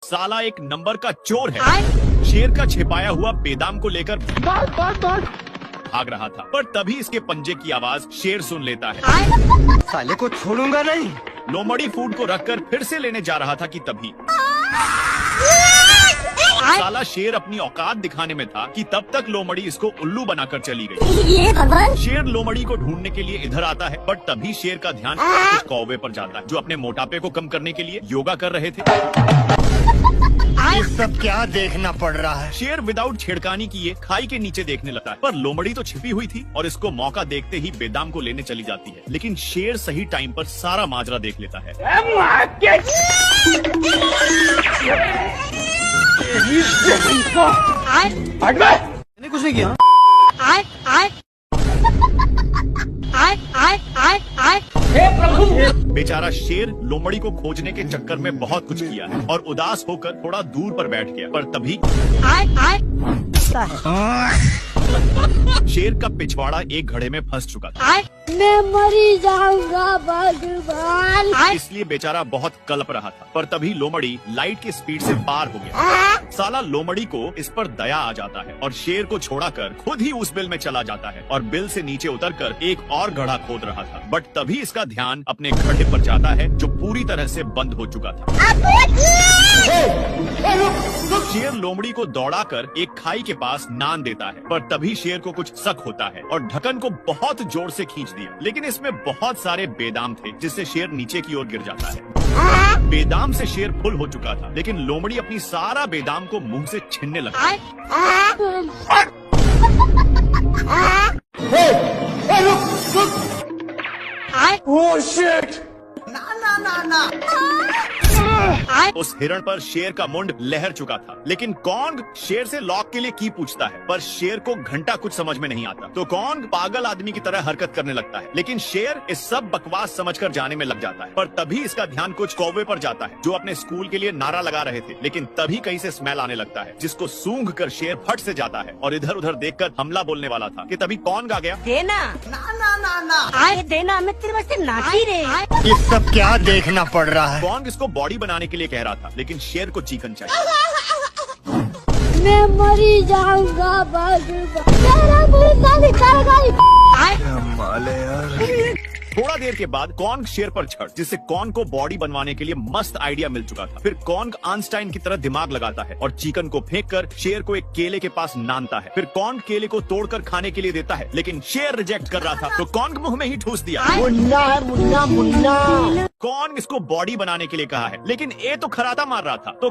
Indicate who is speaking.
Speaker 1: साला एक नंबर का चोर है। शेर का छिपाया हुआ बेदाम को लेकर भाग रहा था, पर तभी इसके पंजे की आवाज शेर सुन लेता है।
Speaker 2: साले को छोड़ूंगा नहीं।
Speaker 1: लोमड़ी फूड को रखकर फिर से लेने जा रहा था कि तभी साला शेर अपनी औकात दिखाने में था कि तब तक लोमड़ी इसको उल्लू बनाकर चली गई। शेर लोमड़ी को ढूंढने के लिए इधर आता है, बट तभी शेर का ध्यान उस कौवे पर जाता है जो अपने मोटापे को कम करने के लिए योगा कर रहे थे।
Speaker 2: ये सब क्या देखना पड़ रहा है।
Speaker 1: शेर विदाउट छेड़खानी किए खाई के नीचे देखने लगता है, पर लोमड़ी तो छिपी हुई थी और इसको मौका देखते ही बेदाम को लेने चली जाती है। लेकिन शेर सही टाइम पर सारा माजरा देख लेता है।
Speaker 2: मैंने कुछ नहीं किया।
Speaker 1: बेचारा शेर लोमड़ी को खोजने के चक्कर में बहुत कुछ किया है और उदास होकर थोड़ा दूर पर बैठ गया, पर तभी शेर का पिछवाड़ा एक घड़े में फंस चुका था।
Speaker 3: मैं मरी जाऊंगा भगवान।
Speaker 1: इसलिए बेचारा बहुत कलप रहा था, पर तभी लोमड़ी लाइट की स्पीड से पार हो गया। साला लोमड़ी को इस पर दया आ जाता है और शेर को छोड़ाकर खुद ही उस बिल में चला जाता है और बिल से नीचे उतरकर एक और घड़ा खोद रहा था। बट तभी इसका ध्यान अपने घड़े पर जाता है जो पूरी तरह से बंद हो चुका था। शेर लोमड़ी को दौड़ाकर एक खाई के पास नान देता है, पर तभी शेर को कुछ शक होता है और ढक्कन को बहुत जोर से खींच दिया, लेकिन इसमें बहुत सारे बेदाम थे जिससे शेर नीचे की ओर गिर जाता है। बेदाम से शेर फुल हो चुका था, लेकिन लोमड़ी अपनी सारा बेदाम को मुंह से छीनने लगा।
Speaker 2: Oh shit!
Speaker 1: उस हिरण पर शेर का मुंड लहर चुका था, लेकिन कॉन्ग शेर से लॉक के लिए की पूछता है, पर शेर को घंटा कुछ समझ में नहीं आता। तो कॉन्ग पागल आदमी की तरह हरकत करने लगता है, लेकिन शेर इस सब बकवास समझकर जाने में लग जाता है। पर तभी इसका ध्यान कुछ कौवे पर जाता है जो अपने स्कूल के लिए नारा लगा रहे थे, लेकिन तभी कहीं से स्मेल आने लगता है जिसको सूंघ कर शेर फट से जाता है और इधर उधर देखकर हमला बोलने वाला था कि तभी कॉन्ग आ गया।
Speaker 3: देना आए देना, मैं तेरे वास्ते नाची रे।
Speaker 2: ये सब क्या देखना पड़ रहा है।
Speaker 1: कॉन्ग इसको बॉडी बनाने के लिए कह रहा था, लेकिन शेर को चिकन चाहिए।
Speaker 3: मैं मरी जाऊंगा भगवान। मेरा मुर्गा निकल गई।
Speaker 2: माले यार।
Speaker 1: थोड़ा देर के बाद कॉन्ग शेर पर चढ़, जिससे कॉन्ग को बॉडी बनवाने के लिए मस्त आइडिया मिल चुका था। फिर कॉन्ग आइंस्टाइन की तरह दिमाग लगाता है और चिकन को फेंक कर शेर को एक केले के पास नानता है। फिर कॉन्ग केले को तोड़कर खाने के लिए देता है, लेकिन शेर रिजेक्ट कर रहा था, तो कॉन्ग मुंह में ही ठूस दिया।
Speaker 2: मुन्ना है मुन्ना मुन्ना।
Speaker 1: कॉन्ग इसको बॉडी बनाने के लिए कहा है, लेकिन ये तो खराटा मार रहा था। तो